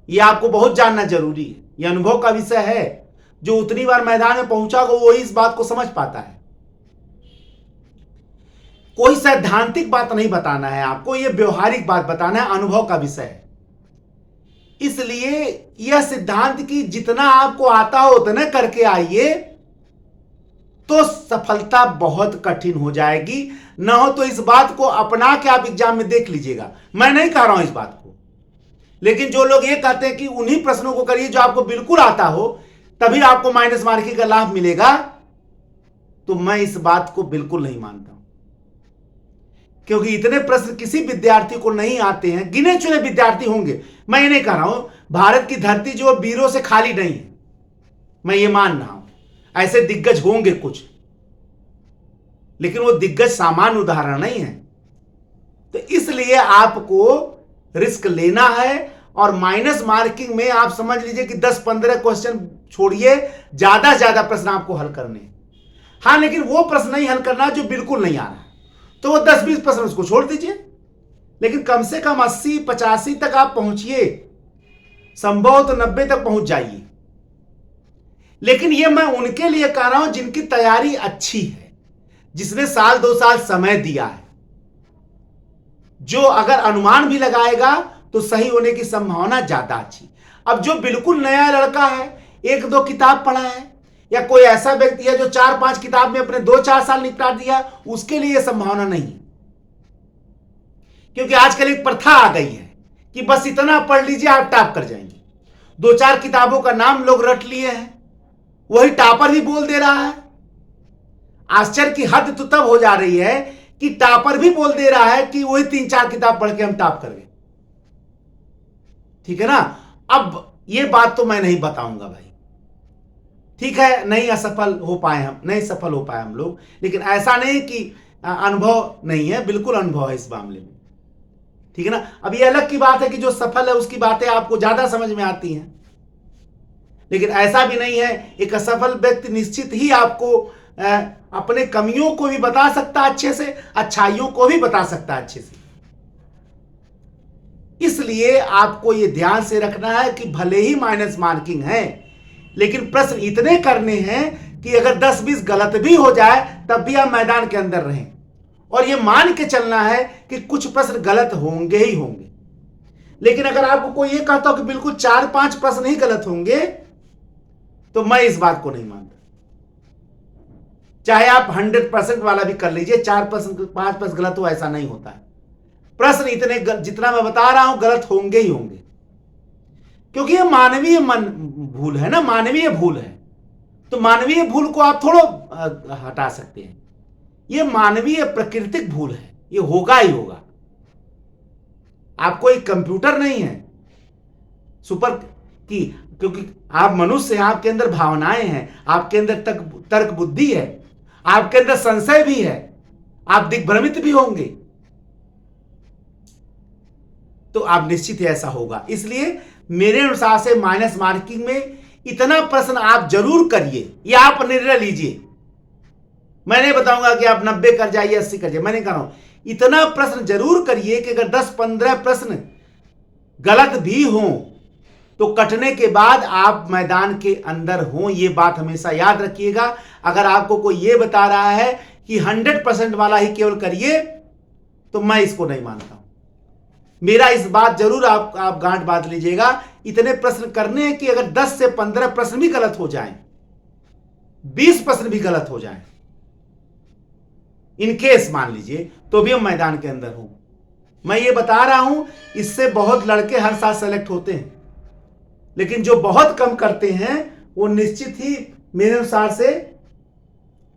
ये आपको बहुत जानना जरूरी है। ये अनुभव का विषय है। जो उतनी बार मैदान में पहुंचा हो वो इस बात को समझ पाता है। कोई सैद्धांतिक बात नहीं बताना है आपको, ये व्यवहारिक बात बताना है, अनुभव का विषय है। इसलिए यह सिद्धांत की जितना आपको आता हो उतना करके आइए, तो सफलता बहुत कठिन हो जाएगी। न हो तो इस बात को अपना के आप एग्जाम में देख लीजिएगा। मैं नहीं कह रहा हूं इस बात को, लेकिन जो लोग ये कहते हैं कि उन्हीं प्रश्नों को करिए जो आपको बिल्कुल आता हो, तभी आपको माइनस मार्किंग का लाभ मिलेगा, तो मैं इस बात को बिल्कुल नहीं मानता हूं। क्योंकि इतने प्रश्न किसी विद्यार्थी को नहीं आते हैं, गिने चुने विद्यार्थी होंगे। मैं ये नहीं कह रहा हूं भारत की धरती जो वीरों से खाली नहीं है, मैं ये मान रहा हूं ऐसे दिग्गज होंगे कुछ, लेकिन वो दिग्गज सामान्य उदाहरण नहीं है। तो इसलिए आपको रिस्क लेना है। और माइनस मार्किंग में आप समझ लीजिए कि 10-15 क्वेश्चन छोड़िए, ज्यादा से ज्यादा प्रश्न आपको हल करने। हां, लेकिन वो प्रश्न नहीं हल करना जो बिल्कुल नहीं आ रहा, तो वो 10-20 प्रश्न उसको छोड़ दीजिए, लेकिन कम से कम 80-85 तक आप पहुंचिए, संभव तो 90 तक पहुंच जाइए। लेकिन ये मैं उनके लिए कह रहा हूं जिनकी तैयारी अच्छी है, जिसने साल 2 साल समय दिया है, जो अगर अनुमान भी लगाएगा तो सही होने की संभावना ज्यादा अच्छी। अब जो बिल्कुल नया लड़का है, 1-2 किताब पढ़ा है, या कोई ऐसा व्यक्ति है जो 4-5 किताब में अपने 2-4 साल निपटा दिया, उसके लिए संभावना नहीं है। क्योंकि आजकल एक प्रथा आ गई है कि बस इतना पढ़ लीजिए आप टॉप कर जाएंगे। 2-4 किताबों का नाम लोग रट लिए हैं, वही टॉपर भी बोल दे रहा है। आश्चर्य की हद तो तब हो जा रही है कि टॉपर भी बोल दे रहा है कि वही 3-4 किताब पढ़ के हम टॉप कर गए। ठीक है ना। अब ये बात तो मैं नहीं बताऊंगा भाई, ठीक है, नहीं सफल हो पाए हम लोग, लेकिन ऐसा नहीं कि अनुभव नहीं है, बिल्कुल अनुभव है इस मामले में। ठीक है ना। अब ये अलग की बात है कि जो सफल है उसकी बातें आपको ज्यादा समझ में आती हैं, लेकिन ऐसा भी नहीं है। एक असफल व्यक्ति निश्चित ही आपको अपने कमियों को भी बता सकता है अच्छे से, अच्छाइयों को भी बता सकता है अच्छे से। इसलिए आपको यह ध्यान से रखना है कि भले ही माइनस मार्किंग है, लेकिन प्रश्न इतने करने हैं कि अगर 10-20 गलत भी हो जाए तब भी आप मैदान के अंदर रहें, और यह मान के चलना है कि कुछ प्रश्न गलत होंगे ही होंगे। लेकिन अगर आपको कोई ये कहता हो कि बिल्कुल 4-5 प्रश्न ही गलत होंगे, तो मैं इस बात को नहीं मानता। चाहे आप 100% वाला भी कर लीजिए, 4%, 5% गलत हो, ऐसा नहीं होता है। प्रश्न इतने जितना मैं बता रहा हूं गलत होंगे ही होंगे, क्योंकि ये मानवीय भूल है ना, मानवीय भूल है। तो मानवीय भूल को आप थोड़ा हटा सकते हैं। ये मानवीय प्राकृतिक भूल है, ये होगा ही होगा। आप कोई कंप्यूटर नहीं है सुपर की, क्योंकि आप मनुष्य हैं, आपके अंदर भावनाएं हैं, आपके अंदर तर्क बुद्धि है, आपके अंदर संशय भी है, आप दिग्भ्रमित भी होंगे, तो आप निश्चित ही ऐसा होगा। इसलिए मेरे अनुसार से माइनस मार्किंग में इतना प्रश्न आप जरूर करिए, या आप निर्णय लीजिए। मैं नहीं बताऊंगा कि आप 90 कर जाइए, 80 कर जाइए, मैं नहीं कह रहा हूं। इतना प्रश्न जरूर करिए कि अगर 10-15 प्रश्न गलत भी हों तो कटने के बाद आप मैदान के अंदर हों। यह बात हमेशा याद रखिएगा। अगर आपको कोई यह बता रहा है कि 100% वाला ही केवल करिए, तो मैं इसको नहीं मानता हूं। मेरा इस बात जरूर आप गांठ बांध लीजिएगा। इतने प्रश्न करने हैं कि अगर 10 से 15 प्रश्न भी गलत हो जाएं, 20 प्रश्न भी गलत हो जाएं, इनकेस मान लीजिए, तो भी हम मैदान के अंदर हूं। मैं ये बता रहा हूं, इससे बहुत लड़के हर साल सेलेक्ट होते हैं, लेकिन जो बहुत कम करते हैं वो निश्चित ही मेरे अनुसार से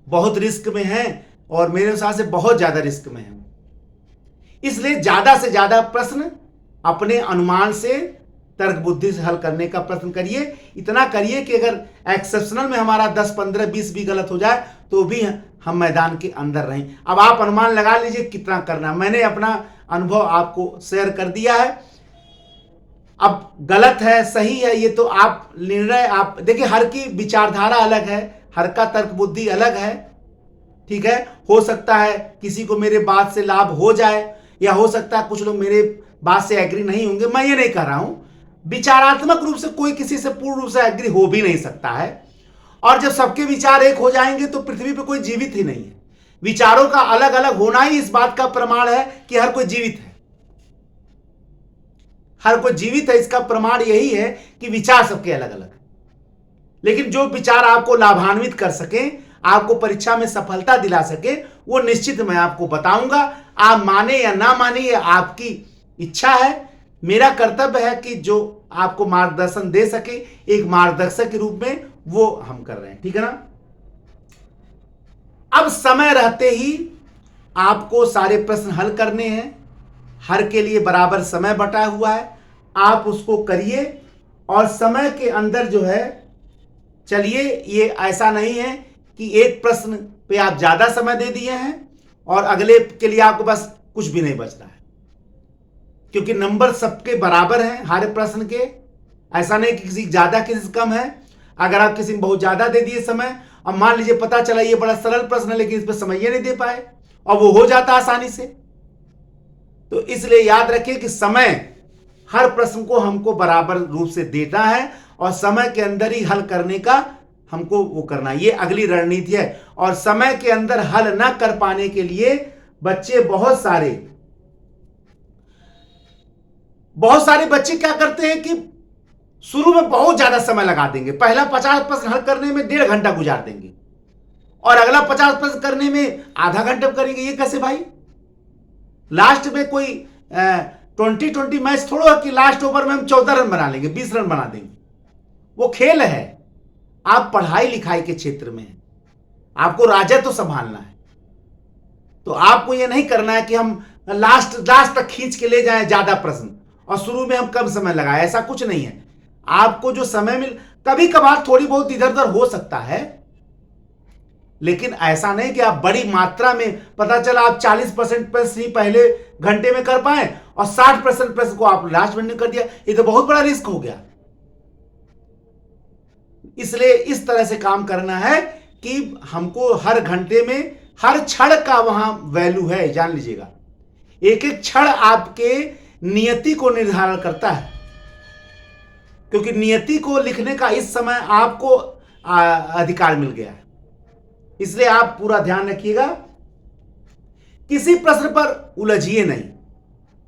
बहुत रिस्क में हैं, और मेरे अनुसार से बहुत ज्यादा रिस्क में हैं। इसलिए ज्यादा से ज्यादा प्रश्न अपने अनुमान से, तर्क बुद्धि से हल करने का प्रयत्न करिए। इतना करिए कि अगर एक्सेप्शनल में हमारा 10, 15, 20 भी गलत हो जाए तो भी हम मैदान के अंदर रहें। अब आप अनुमान लगा लीजिए कितना करना। मैंने अपना अनुभव आपको शेयर कर दिया है। अब गलत है सही है ये तो आप निर्णय, आप देखिए, हर की विचारधारा अलग है, हर का तर्क बुद्धि अलग है। ठीक है, हो सकता है किसी को मेरे बात से लाभ हो जाए, या हो सकता है कुछ लोग मेरे बात से एग्री नहीं होंगे। मैं ये नहीं कह रहा हूं, विचारात्मक रूप से कोई किसी से पूर्ण रूप से एग्री हो भी नहीं सकता है। और जब सबके विचार एक हो जाएंगे तो पृथ्वी पर कोई जीवित ही नहीं है। विचारों का अलग अलग होना ही इस बात का प्रमाण है कि हर कोई जीवित है। हर कोई जीवित है, इसका प्रमाण यही है कि विचार सबके अलग अलग है। लेकिन जो विचार आपको लाभान्वित कर सके, आपको परीक्षा में सफलता दिला सके, वो निश्चित मैं आपको बताऊंगा। आप माने या ना माने ये आपकी इच्छा है। मेरा कर्तव्य है कि जो आपको मार्गदर्शन दे सके एक मार्गदर्शक के रूप में, वो हम कर रहे हैं। ठीक है ना। अब समय रहते ही आपको सारे प्रश्न हल करने हैं। हर के लिए बराबर समय बटा हुआ है, आप उसको करिए। और समय के अंदर जो है चलिए, ये ऐसा नहीं है कि एक प्रश्न पे आप ज्यादा समय दे दिए हैं और अगले के लिए आपको बस कुछ भी नहीं बच रहा है, क्योंकि नंबर सबके बराबर हैं हर प्रश्न के। ऐसा नहीं कि किसी ज्यादा किसी से कम है। अगर आप किसी में बहुत ज्यादा दे दिए समय, अब मान लीजिए पता चला ये बड़ा सरल प्रश्न है लेकिन इस पर समय ये नहीं दे पाए, और वो हो जाता आसानी से। तो इसलिए याद रखिए कि समय हर प्रश्न को हमको बराबर रूप से देता है, और समय के अंदर ही हल करने का हमको वो करना, ये अगली रणनीति है। और समय के अंदर हल न कर पाने के लिए बच्चे बहुत सारे बच्चे क्या करते हैं कि शुरू में बहुत ज्यादा समय लगा देंगे, पहला 50% हल करने में 1.5 घंटा गुजार देंगे और अगला 50% करने में आधा घंटा करेंगे। ये कैसे भाई? लास्ट में कोई 20-20 मैच थोड़ा कि लास्ट ओवर में हम 14 रन बना लेंगे, 20 रन बना देंगे। वो खेल है। आप पढ़ाई लिखाई के क्षेत्र में हैं, आपको राजत्व तो संभालना है, तो आपको ये नहीं करना है कि हम लास्ट तक खींच के ले जाएं ज्यादा प्रश्न और शुरू में हम कम समय लगाए। ऐसा कुछ नहीं है। आपको जो समय मिल, कभी कभार थोड़ी बहुत इधर उधर हो सकता है, लेकिन ऐसा नहीं कि आप बड़ी मात्रा में, पता चला आप 40% प्रश्न ही पहले घंटे में कर पाए और 60% प्रश्न को आप लास्ट में कर दिया। ये तो बहुत बड़ा रिस्क हो गया। इसलिए इस तरह से काम करना है कि हमको हर घंटे में हर क्षण का वहां वैल्यू है, जान लीजिएगा। एक एक क्षण आपके नियति को निर्धारण करता है, क्योंकि नियति को लिखने का इस समय आपको अधिकार मिल गया है। इसलिए आप पूरा ध्यान रखिएगा, किसी प्रश्न पर उलझिए नहीं।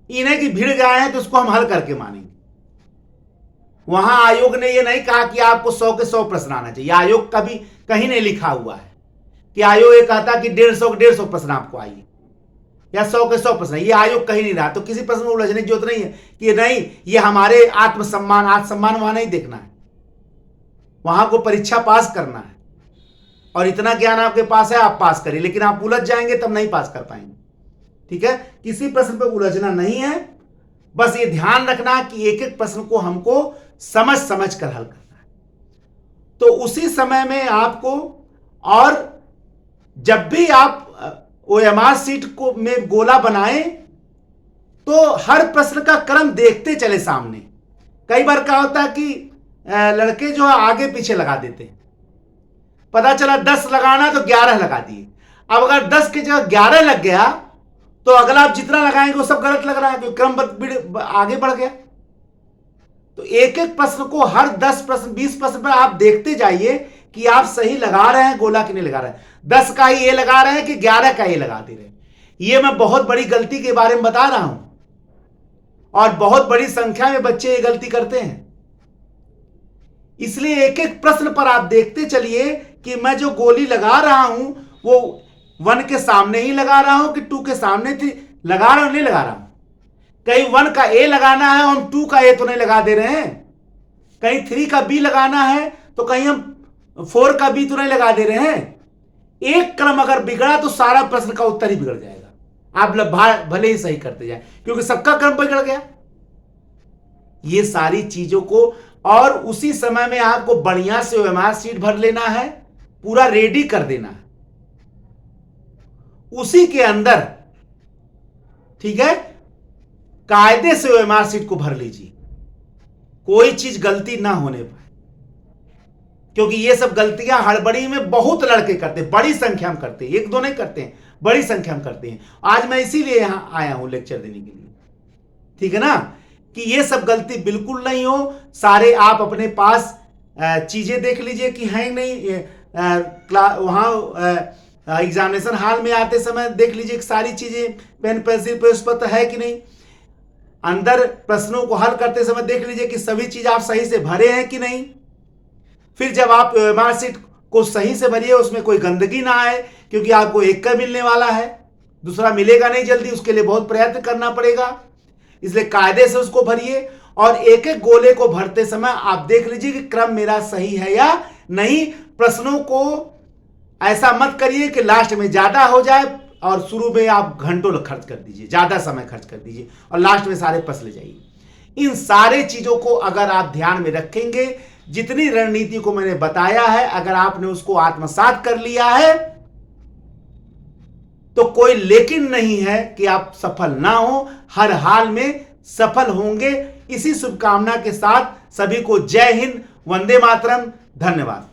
इन्हें कि भिड़ गए हैं तो उसको हम हल करके मानेंगे। वहां आयोग ने यह नहीं कहा कि आपको 100 के 100 प्रश्न आना चाहिए। आयोग कभी कहीं नहीं लिखा हुआ है कि आयोग ये कहता कि 150 प्रश्न आपको आइए या 100 के 100 प्रश्न। ये आयोग कहीं नहीं रहा। तो किसी प्रश्न में उलझने की जरूरत नहीं है कि नहीं ये हमारे आत्मसम्मान वहां नहीं देखना है। वहां को परीक्षा पास करना है और इतना ज्ञान आपके पास है, आप पास करिए। लेकिन आप उलझ जाएंगे तब नहीं पास कर पाएंगे। ठीक है, किसी प्रश्न पर उलझना नहीं है। बस ये ध्यान रखना कि एक एक प्रश्न को हमको समझ कर हल करना है। तो उसी समय में आपको, और जब भी आप OMR शीट को में गोला बनाएं तो हर प्रश्न का क्रम देखते चले सामने। कई बार क्या होता है कि लड़के जो है आगे पीछे लगा देते हैं। पता चला 10 लगाना तो 11 लगा दिए। अब अगर 10 की जगह 11 लग गया तो अगला आप जितना लगाएंगे वो सब गलत लग रहा है, क्योंकि क्रम आगे बढ़ गया। तो एक एक प्रश्न को, हर 10 प्रश्न 20 प्रश्न पर आप देखते जाइए कि आप सही लगा रहे हैं गोला कि नहीं लगा रहे हैं। 10 का ही ये लगा रहे हैं कि 11 का ये लगा दे रहे हैं। ये मैं बहुत बड़ी गलती के बारे में बता रहा हूं और बहुत बड़ी संख्या में बच्चे ये गलती करते हैं। इसलिए एक एक प्रश्न पर आप देखते चलिए कि मैं जो गोली लगा रहा हूं वो 1 के सामने ही लगा रहा हूं कि 2 के सामने थी लगा रहा हूं, नहीं लगा रहा हूं। कहीं 1 का A लगाना है, हम 2 का A तो नहीं लगा दे रहे हैं। कहीं 3 का B लगाना है तो कहीं हम 4 का B तो नहीं लगा दे रहे हैं। एक क्रम अगर बिगड़ा तो सारा प्रश्न का उत्तर ही बिगड़ जाएगा। आप भले ही सही करते जाए, क्योंकि सबका क्रम बिगड़ गया। ये सारी चीजों को, और उसी समय में आपको बढ़िया से OMR शीट भर लेना है, पूरा रेडी कर देना है उसी के अंदर। ठीक है, कायदे से OMR शीट को भर लीजिए, कोई चीज गलती ना होने पाए, क्योंकि ये सब गलतियां हड़बड़ी में बहुत लड़के करते हैं, बड़ी संख्या में करते हैं। 1-2 नहीं करते हैं, बड़ी संख्या में करते हैं। आज मैं इसीलिए यहां आया हूं लेक्चर देने के लिए। ठीक है ना, कि ये सब गलती बिल्कुल नहीं हो। सारे आप अपने पास चीजें देख लीजिए कि है नहीं, वहां एग्जामिनेशन हॉल में आते समय देख लीजिए कि सारी चीजें पेन पेंसिल पुष्पत्र है कि नहीं। अंदर प्रश्नों को हल करते समय देख लीजिए कि सभी चीज आप सही से भरे हैं कि नहीं। फिर जब आप OMR शीट को सही से भरिए, उसमें कोई गंदगी ना आए, क्योंकि आपको एक का मिलने वाला है, दूसरा मिलेगा नहीं जल्दी, उसके लिए बहुत प्रयत्न करना पड़ेगा। इसलिए कायदे से उसको भरिए और एक एक गोले को भरते समय आप देख लीजिए कि क्रम मेरा सही है या नहीं। प्रश्नों को ऐसा मत करिए कि लास्ट में ज्यादा हो जाए और शुरू में आप घंटों खर्च कर दीजिए, ज्यादा समय खर्च कर दीजिए और लास्ट में सारे प्रश्न ले जाइए। इन सारे चीजों को अगर आप ध्यान में रखेंगे, जितनी रणनीति को मैंने बताया है, अगर आपने उसको आत्मसात कर लिया है तो कोई लेकिन नहीं है कि आप सफल ना हो, हर हाल में सफल होंगे। इसी शुभकामना के साथ सभी को जय हिंद, वंदे मातरम, धन्यवाद।